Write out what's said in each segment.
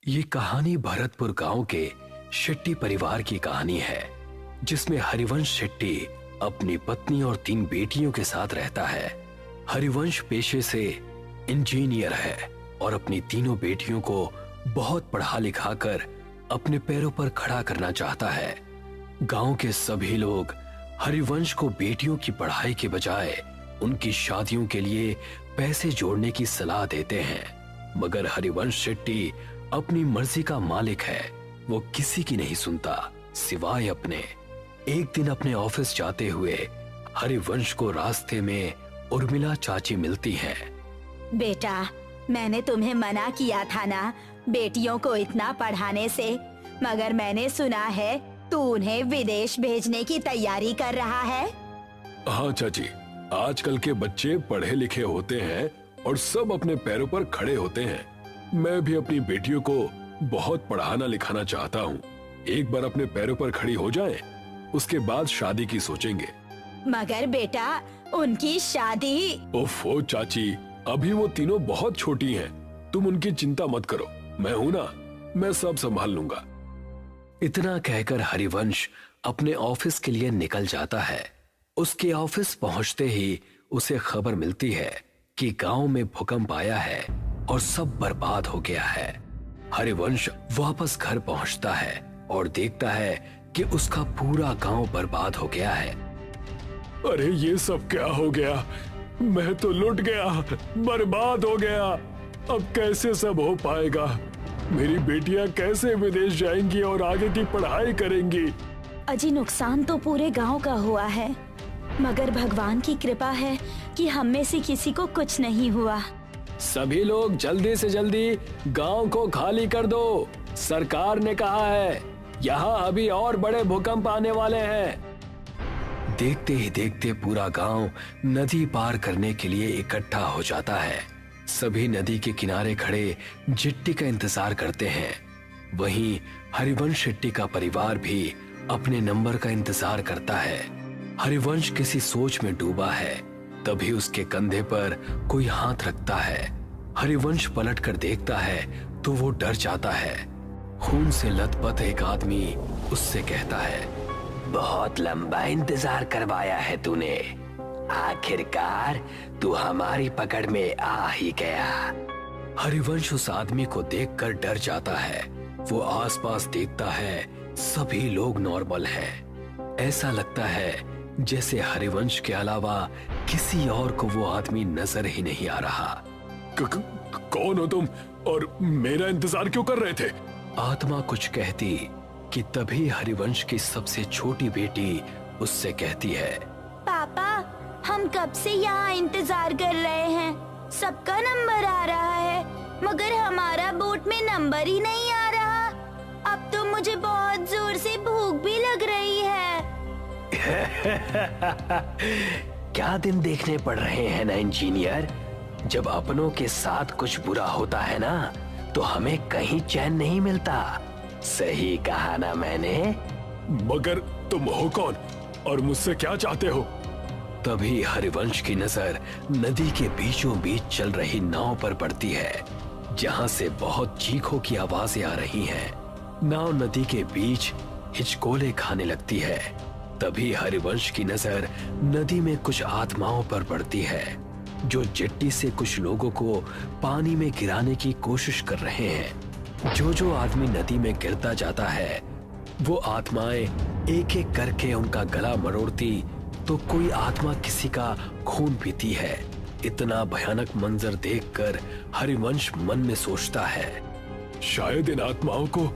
ये कहानी भरतपुर गांव के शेट्टी परिवार की कहानी है, जिसमें हरिवंश शेट्टी अपनी पत्नी और 3 बेटियों के साथ रहता है। हरिवंश पेशे से इंजीनियर है और अपनी तीनों बेटियों को बहुत पढ़ा लिखा कर अपने पैरों पर खड़ा करना चाहता है। गांव के सभी लोग हरिवंश को बेटियों की पढ़ाई के बजाय उनकी शादियों के लिए पैसे जोड़ने की सलाह देते हैं, मगर हरिवंश शेट्टी अपनी मर्जी का मालिक है। वो किसी की नहीं सुनता सिवाय अपने। एक दिन अपने ऑफिस जाते हुए हरिवंश को रास्ते में उर्मिला चाची मिलती हैं। बेटा, मैंने तुम्हें मना किया था ना बेटियों को इतना पढ़ाने से, मगर मैंने सुना है तू उन्हें विदेश भेजने की तैयारी कर रहा है। हाँ चाची, आजकल के बच्चे पढ़े लिखे होते हैं और सब अपने पैरों पर खड़े होते हैं। मैं भी अपनी बेटियों को बहुत पढ़ाना लिखाना चाहता हूँ। एक बार अपने पैरों पर खड़ी हो जाएं, उसके बाद शादी की सोचेंगे। मगर बेटा, उनकी शादी। ओफो चाची, अभी वो तीनों बहुत छोटी हैं। तुम उनकी चिंता मत करो, मैं हूँ ना, मैं सब संभाल लूंगा। इतना कहकर हरिवंश अपने ऑफिस के लिए निकल जाता है। उसके ऑफिस पहुंचते ही उसे खबर मिलती है कि गांव में भूकंप आया है और सब बर्बाद हो गया है। हरिवंश वापस घर पहुंचता है और देखता है कि उसका पूरा गांव बर्बाद हो गया है। अरे ये सब क्या हो गया? मैं तो लुट गया, बर्बाद हो गया। अब कैसे सब हो पाएगा? मेरी बेटियां कैसे विदेश जाएंगी और आगे की पढ़ाई करेंगी? अजी, नुकसान तो पूरे गांव का हुआ है, मगर भगवान की कृपा है कि हम में से किसी को कुछ नहीं हुआ। सभी लोग जल्दी से जल्दी गांव को खाली कर दो। सरकार ने कहा है यहाँ अभी और बड़े भूकंप आने वाले हैं। देखते ही देखते पूरा गांव नदी पार करने के लिए इकट्ठा हो जाता है। सभी नदी के किनारे खड़े जिट्टी का इंतजार करते हैं। वहीं हरिवंश शेट्टी का परिवार भी अपने नंबर का इंतजार करता है। हरिवंश किसी सोच में डूबा है, तभी उसके कंधे पर कोई हाथ रखता है। हरिवंश पलट कर देखता है तो वो डर जाता है। खून से लथपथ एक आदमी उससे कहता है, बहुत लंबा इंतजार करवाया है तूने, आखिरकार तू हमारी पकड़ में आ ही गया। हरिवंश उस आदमी को देखकर डर जाता है। वो आसपास देखता है, सभी लोग नॉर्मल हैं। ऐसा लगता है जैसे हरिवंश के अलावा किसी और को वो आदमी नजर ही नहीं आ रहा। कौन हो तुम और मेरा इंतजार क्यों कर रहे थे? आत्मा कुछ कहती कि तभी हरिवंश की सबसे छोटी बेटी उससे कहती है, पापा, हम कब से यहाँ इंतजार कर रहे हैं। सबका नंबर आ रहा है, मगर हमारा बोट में नंबर ही नहीं आ रहा। अब तो मुझे बहुत जोर से भूख भी लग रही है। क्या दिन देखने पड़ रहे हैं ना इंजीनियर। जब अपनों के साथ कुछ बुरा होता है ना, तो हमें कहीं चैन नहीं मिलता। सही कहा ना मैंने? मगर तुम हो कौन और मुझसे क्या चाहते हो? तभी हरिवंश की नजर नदी के बीचों बीच चल रही नाव पर पड़ती है, जहां से बहुत चीखों की आवाजें आ रही हैं। नाव नदी के बीच हिचकोले खाने लगती है। तभी हरिवंश की नजर नदी में कुछ आत्माओं पर पड़ती है, जो जेट्टी से कुछ लोगों को पानी में गिराने की कोशिश कर रहे हैं। जो आदमी नदी में गिरता जाता है, वो आत्माएं एक एक करके उनका गला मरोड़ती, तो कोई आत्मा किसी का खून पीती है। इतना भयानक मंजर देखकर हरिवंश मन में सोचता है, शायद इन आत्माओं को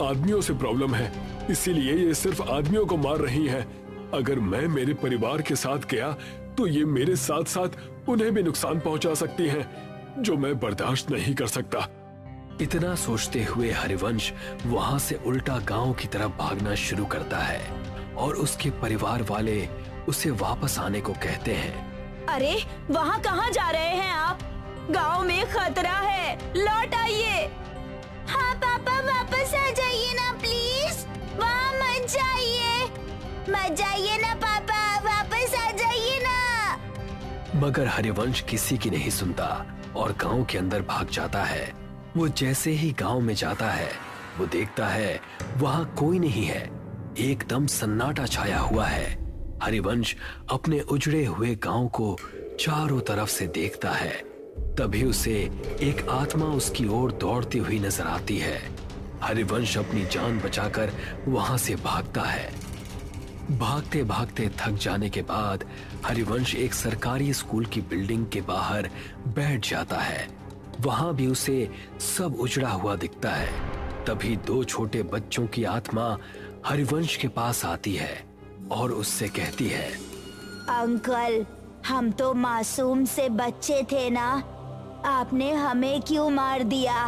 आदमियों से प्रॉब्लम है, इसीलिए ये सिर्फ आदमियों को मार रही हैं। अगर मैं मेरे परिवार के साथ गया तो ये मेरे साथ साथ उन्हें भी नुकसान पहुंचा सकती हैं, जो मैं बर्दाश्त नहीं कर सकता। इतना सोचते हुए हरिवंश वहां से उल्टा गांव की तरफ भागना शुरू करता है और उसके परिवार वाले उसे वापस आने को कहते हैं। अरे, वहाँ कहाँ जा रहे हैं आप? गांव में खतरा है, लौट आइए। हाँ पापा, वापस आ जाइए ना प्लीज। वहाँ मत जाइए ना पापा, वापस आ जाइए ना। मगर हरिवंश किसी की नहीं सुनता और गांव के अंदर भाग जाता है। वो जैसे ही गांव में जाता है वो देखता है वहां कोई नहीं है। एकदम सन्नाटा छाया हुआ है। हरिवंश अपने उजड़े हुए गांव को चारों तरफ से देखता है। तभी उसे एक आत्मा उसकी ओर दौड़ती हुई नजर आती है। हरिवंश अपनी जान बचाकर वहां से भागता है। भागते भागते थक जाने के बाद हरिवंश एक सरकारी स्कूल की बिल्डिंग के बाहर बैठ जाता है। वहां भी उसे सब उजड़ा हुआ दिखता है। तभी दो छोटे बच्चों की आत्मा हरिवंश के पास आती है और उससे कहती है, अंकल, हम तो मासूम से बच्चे थे ना, आपने हमें क्यों मार दिया?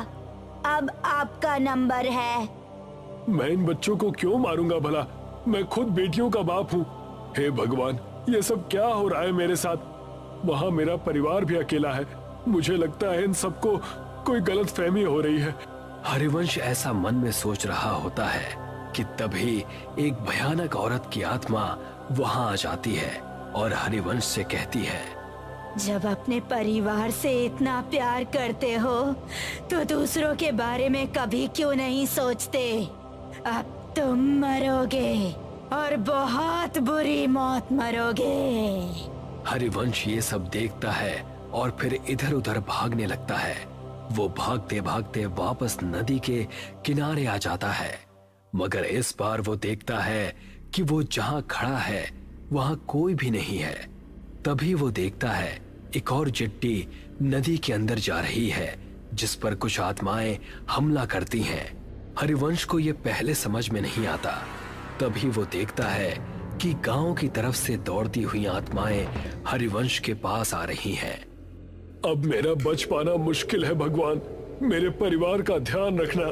अब आपका नंबर है। मैं इन बच्चों को क्यों मारूंगा भला? मैं खुद बेटियों का बाप हूँ। हे भगवान, ये सब क्या हो रहा है मेरे साथ? वहाँ मेरा परिवार भी अकेला है। मुझे लगता है इन सबको कोई गलतफहमी हो रही है। हरिवंश ऐसा मन में सोच रहा होता है कि तभी एक भयानक औरत की आत्मा वहां आ जाती है और हरिवंश से कहती है, जब अपने परिवार से इतना प्यार करते हो तो दूसरों के बारे में कभी क्यों नहीं सोचते? अब तुम मरोगे और बहुत बुरी मौत मरोगे। हरिवंश ये सब देखता है और फिर इधर उधर भागने लगता है। वो भागते भागते वापस नदी के किनारे आ जाता है, मगर इस बार वो देखता है कि वो जहां खड़ा है वहां कोई भी नहीं है। तभी वो देखता है एक और चिट्ठी नदी के अंदर जा रही है जिस पर कुछ आत्माएं हमला करती हैं। हरिवंश को ये पहले समझ में नहीं आता। तभी वो देखता है कि गांव की तरफ से दौड़ती हुई आत्माएं हरिवंश के पास आ रही हैं। अब मेरा बच पाना मुश्किल है भगवान, मेरे परिवार का ध्यान रखना।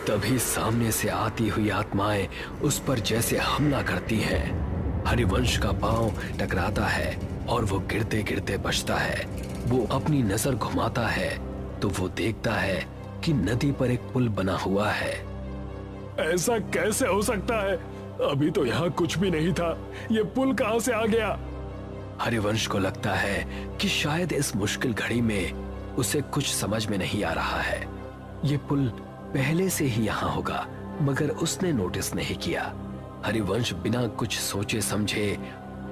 तभी सामने से आती हुई आत्माएं उस पर जैसे हमला करती हैं। हरिवंश का पांव टकराता है और वो गिरते गिरते बचता है। वो अपनी नजर घुमाता है तो वो देखता है कि नदी पर एक पुल बना हुआ है। ऐसा कैसे हो सकता है? अभी तो यहाँ कुछ भी नहीं था, ये पुल कहाँ से आ गया? हरिवंश को लगता है कि शायद इस मुश्किल घड़ी में उसे कुछ समझ में नहीं आ रहा है। ये पुल पहले से ही यहाँ होगा, मगर उसने नोटिस नहीं किया। हरिवंश बिना कुछ सोचे समझे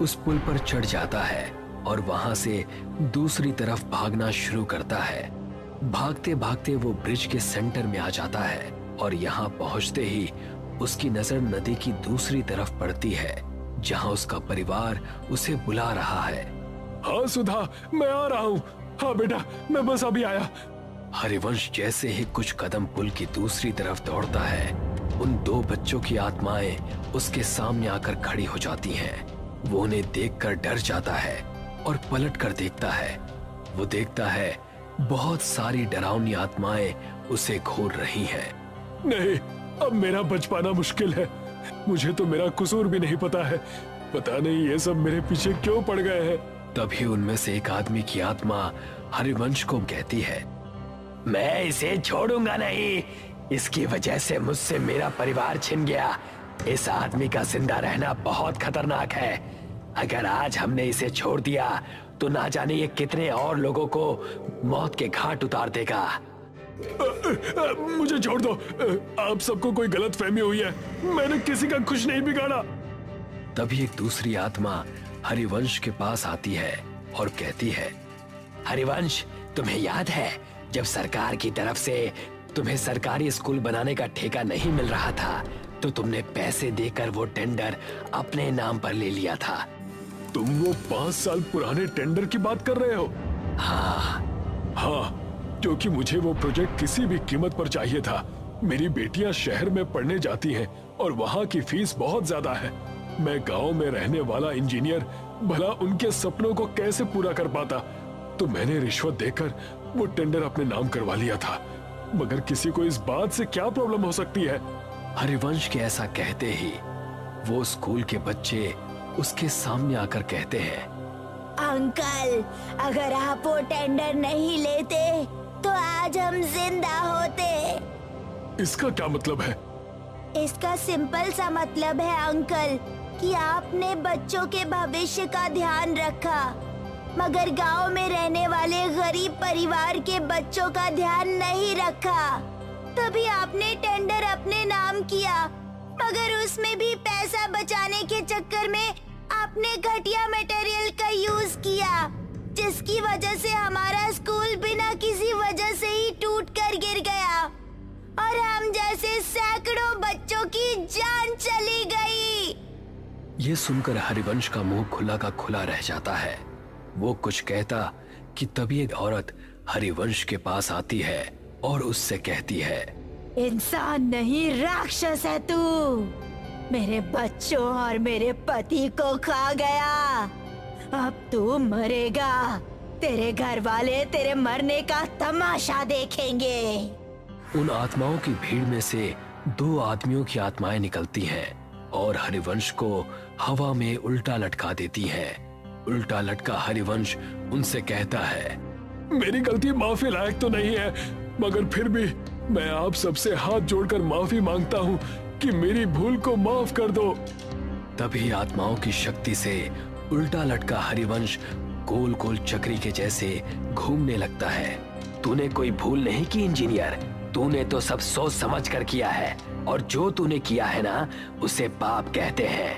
उस पुल पर चढ़ जाता है और वहां से दूसरी तरफ भागना शुरू करता है। भागते भागते वो ब्रिज के सेंटर में आ जाता है और यहाँ पहुंचते ही उसकी नजर नदी की दूसरी तरफ पड़ती है जहाँ उसका परिवार उसे बुला रहा है। हाँ सुधा, मैं आ रहा हूँ। हाँ बेटा, मैं बस अभी आया। हरिवंश जैसे ही कुछ कदम पुल की दूसरी तरफ दौड़ता है, उन दो बच्चों की आत्माएं उसके सामने आकर खड़ी हो जाती हैं। वो उन्हें देखकर डर जाता है और पलट कर देखता है। वो देखता है बहुत सारी डरावनी आत्माएं उसे घूर रही हैं। नहीं, अब मेरा बच पाना मुश्किल है। मुझे तो मेरा कसूर भी नहीं पता है। पता नहीं ये सब मेरे पीछे क्यों पड़ गए हैं। तभी उनमें से एक आदमी की आत्मा हरिवंश को कहती है, मैं इसे छोड़ूंगा नहीं। इसकी वजह से मुझसे मेरा परिवार छिन गया। इस आदमी का जिंदा रहना बहुत खतरनाक है। अगर आज हमने इसे छोड़ दिया तो ना जाने ये कितने और लोगों को मौत के घाट उतार देगा। मुझे छोड़ दो। आप सबको कोई गलतफहमी हुई है। मैंने किसी का कुछ नहीं बिगाड़ा। तभी एक दूसरी आत्मा हरिवंश के पास आती है और कहती है, हरिवंश, तुम्हें याद है जब सरकार की तरफ से तुम्हें सरकारी स्कूल बनाने का ठेका नहीं मिल रहा था तो तुमने पैसे देकर वो टेंडर अपने नाम पर ले लिया था। तुम वो 5 साल पुराने टेंडर की बात कर रहे हो? हाँ, क्योंकि मुझे वो प्रोजेक्ट किसी भी कीमत पर चाहिए था। मेरी बेटियां शहर में पढ़ने जाती हैं और वहाँ की फीस बहुत ज्यादा है। मैं गांव में रहने वाला इंजीनियर, भला उनके सपनों को कैसे पूरा कर पाता? तो मैंने रिश्वत देकर वो टेंडर अपने नाम करवा लिया था। मगर किसी को इस बात से क्या प्रॉब्लम हो सकती है? हरिवंश के ऐसा कहते ही वो स्कूल के बच्चे उसके सामने आकर कहते हैं, अंकल, अगर आप वो टेंडर नहीं लेते तो आज हम जिंदा होते। इसका क्या मतलब है? इसका सिंपल सा मतलब है अंकल कि आपने बच्चों के भविष्य का ध्यान रखा। मगर गांव में रहने वाले गरीब परिवार के बच्चों का ध्यान नहीं रखा। तभी आपने टेंडर अपने नाम किया, मगर उसमें भी पैसा बचाने के चक्कर में आपने घटिया मटेरियल का यूज किया, जिसकी वजह से हमारा स्कूल बिना किसी वजह से ही टूट कर गिर गया और हम जैसे सैकड़ों बच्चों की जान चली गई। ये सुनकर हरिवंश का मुंह खुला का खुला रह जाता है। वो कुछ कहता कि तभी एक औरत हरिवंश के पास आती है और उससे कहती है, इंसान नहीं राक्षस है तू। मेरे बच्चों और मेरे पति को खा गया, अब तू मरेगा। तेरे घर वाले तेरे मरने का तमाशा देखेंगे। उन आत्माओं की भीड़ में से 2 आदमियों की आत्माएं निकलती हैं और हरिवंश को हवा में उल्टा लटका देती हैं। उल्टा लटका हरिवंश उनसे कहता है, मेरी गलती माफी लायक तो नहीं है, मगर फिर भी मैं आप सबसे हाथ जोड़कर माफी मांगता हूँ कि मेरी भूल को माफ कर दो। तभी आत्माओं की शक्ति से उल्टा लटका हरिवंश गोल गोल चक्री के जैसे घूमने लगता है। तूने कोई भूल नहीं की इंजीनियर, तूने तो सब सोच समझ कर किया है और जो तूने किया है ना, उसे पाप कहते हैं।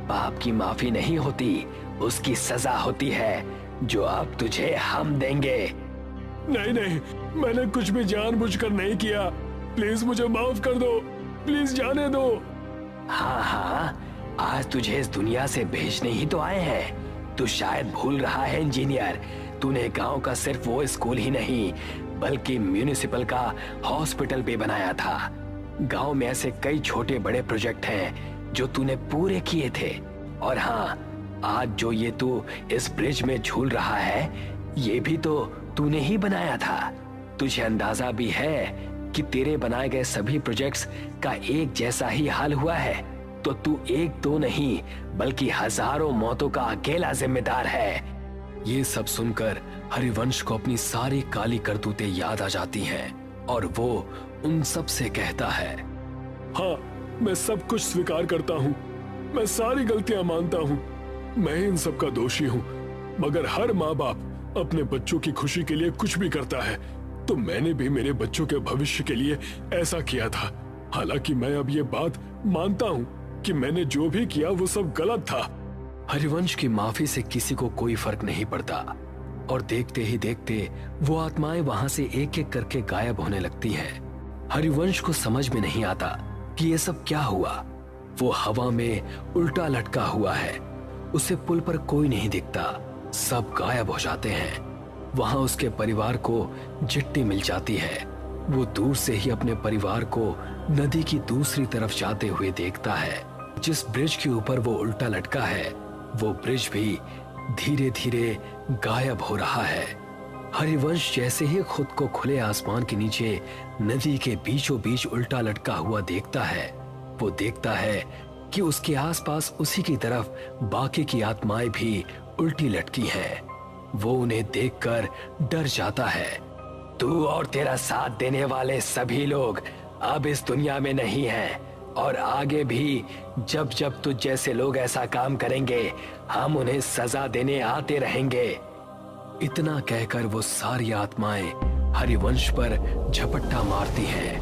पाप की माफी नहीं होती, उसकी सजा होती है, जो अब तुझे हम देंगे। नहीं नहीं, मैंने कुछ भी जानबूझकर नहीं किया। प्लीज मुझे माफ कर दो, प्लीज जाने दो। हाँ हाँ, आज तुझे इस दुनिया से भेजने ही तो आए हैं। तू शायद भूल रहा है इंजीनियर, तूने गांव का सिर्फ वो स्कूल ही नहीं बल्कि म्यूनिसिपल का हॉस्पिटल भी बनाया था। गांव में ऐसे कई छोटे बड़े प्रोजेक्ट हैं जो तूने पूरे किए थे। और हाँ, आज जो ये तू इस ब्रिज में झूल रहा है, ये भी तो तूने ही बनाया था। तुझे अंदाजा भी है कि तेरे बनाए गए सभी प्रोजेक्ट्स का एक जैसा ही हाल हुआ है, तो तू 1-2 नहीं बल्कि हजारों मौतों का अकेला जिम्मेदार है। ये सब सुनकर हरिवंश को अपनी सारी काली करतूतें याद आ जाती हैं और वो उन सब से कहता है, हाँ, मैं सब कुछ स्वीकार करता हूँ, मैं सारी गलतियां मानता हूँ, मैं इन सब का दोषी हूँ। मगर हर माँ बाप अपने बच्चों की खुशी के लिए कुछ भी करता है, तो मैंने भी मेरे बच्चों के भविष्य के लिए ऐसा किया था। हालांकि मैं अब ये बात मानता हूँ कि मैंने जो भी किया वो सब गलत था। हरिवंश की माफी से किसी को कोई फर्क नहीं पड़ता और देखते ही देखते वो आत्माएं वहां से एक एक करके गायब होने लगती हैं। हरिवंश को समझ में नहीं आता कि ये सब क्या हुआ। वो हवा में उल्टा लटका हुआ है, उसे पुल पर कोई नहीं दिखता, सब गायब हो जाते हैं। वहां उसके परिवार को चिट्ठी मिल जाती है। वो दूर से ही अपने परिवार को नदी की दूसरी तरफ जाते हुए देखता है। जिस ब्रिज के ऊपर वो उल्टा लटका है, वो ब्रिज भी धीरे धीरे गायब हो रहा है। हरिवंश जैसे ही खुद को खुले आसमान के नीचे नदी के बीचों बीच उल्टा लटका हुआ देखता है, वो देखता है कि उसके आसपास उसी की तरफ बाकी की आत्माएं भी उल्टी लटकी हैं। वो उन्हें देखकर डर जाता है। तू और तेरा साथ देने वाले सभी लोग अब इस दुनिया में नहीं हैं और आगे भी जब जब तुझ जैसे लोग ऐसा काम करेंगे, हम उन्हें सजा देने आते रहेंगे। इतना कहकर वो सारी आत्माएं हरिवंश पर झपट्टा मारती हैं